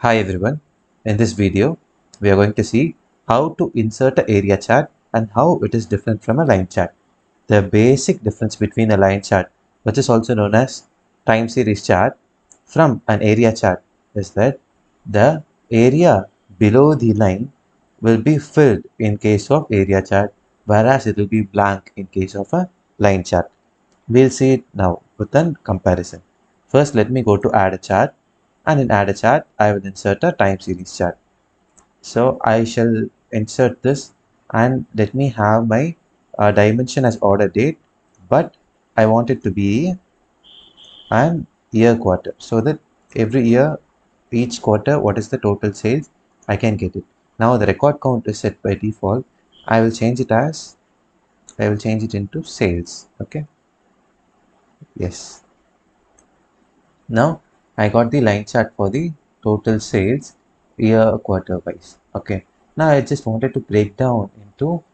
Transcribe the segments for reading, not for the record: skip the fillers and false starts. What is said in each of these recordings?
Hi everyone, in this video we are going to see how to insert an area chart and how it is different from a line chart. The basic difference between a line chart, which is also known as time series chart, from an area chart is that the area below the line will be filled in case of area chart, whereas it will be blank in case of a line chart. We'll see it now with a comparison. First, let me go to add a chart, and in add a chart, I will insert a time series chart. So I shall insert this, and let me have my dimension as order date, but I want it to be an year quarter, so that every year, each quarter, what is the total sales, I can get it. Now the record count is set by default. I will change it into sales. Okay. Yes. Now I got the line chart for the total sales year quarter wise. Okay. Now I just wanted to break down into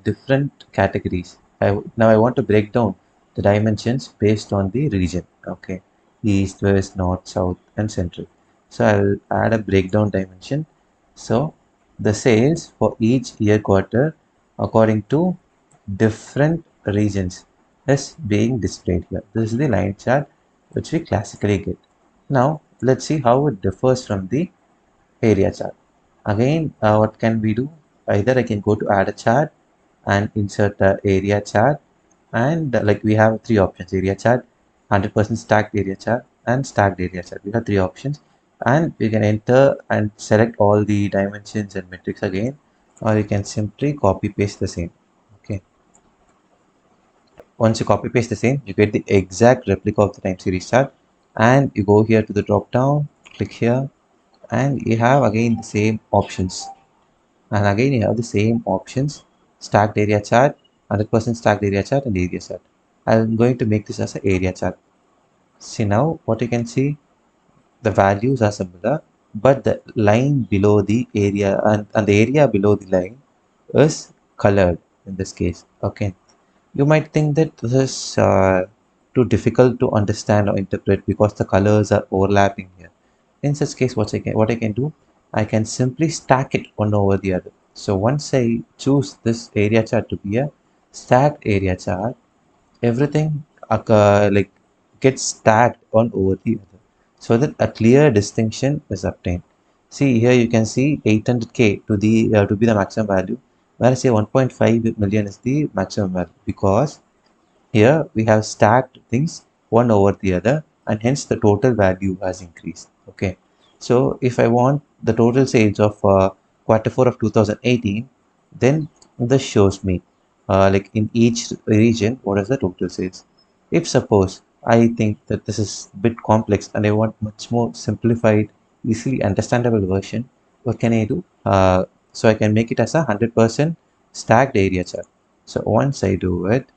different categories. Now I want to break down the dimensions based on the region. Okay. East, west, north, south, and central. So I'll add a breakdown dimension. So the sales for each year quarter according to different regions is being displayed here. This is the line chart which we classically get. Now let's see how it differs from the area chart. Again, what can we do? Either I can go to add a chart and insert the area chart, and like we have three options: area chart, 100% stacked area chart, and stacked area chart. We have three options, and we can enter and select all the dimensions and metrics again, or you can simply copy paste the same. Okay. Once you copy paste the same, you get the exact replica of the time series chart, and you go here to the drop down, click here, and you have again the same options. And again you have the same options: stacked area chart, 100% stacked area chart, and area chart. I'm going to make this as an area chart. See now what you can see, the values are similar, but the line below the area and the area below the line is colored in this case. Okay. You might think that this is too difficult to understand or interpret because the colors are overlapping here. In such case, what I can do, I can simply stack it one over the other. So once I choose this area chart to be a stacked area chart, everything like gets stacked one over the other, so that a clear distinction is obtained. See here, you can see 800k to be the maximum value, whereas say 1.5 million is the maximum value, because here we have stacked things one over the other, and hence the total value has increased. Okay, so if I want the total sales of quarter 4 of 2018, then this shows me like in each region what is the total sales. If suppose I think that this is a bit complex and I want much more simplified, easily understandable version, what can I do? So I can make it as a 100% stacked area chart. So once I do it,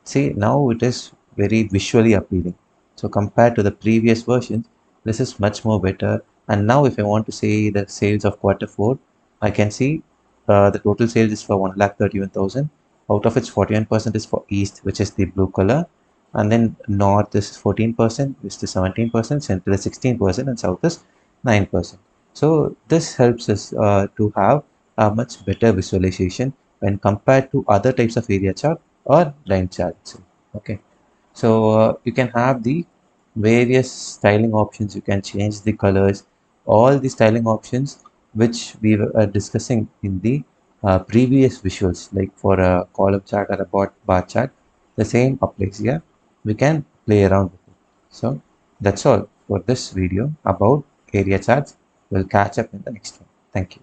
see, now it is very visually appealing. So compared to the previous versions, this is much more better. And now if I want to say the sales of quarter 4, I can see the total sales is for 1,31,000. Out of its 41% is for East, which is the blue color. And then North is 14%, West is 17%, Central is 16%, and South is 9%. So this helps us to have a much better visualization when compared to other types of area chart or line charts. Okay, so you can have the various styling options. You can change the colors, all the styling options which we were discussing in the previous visuals, like for a column chart or a bar chart. The same applies here. We can play around with it. So that's all for this video about area charts. We'll catch up in the next one. Thank you.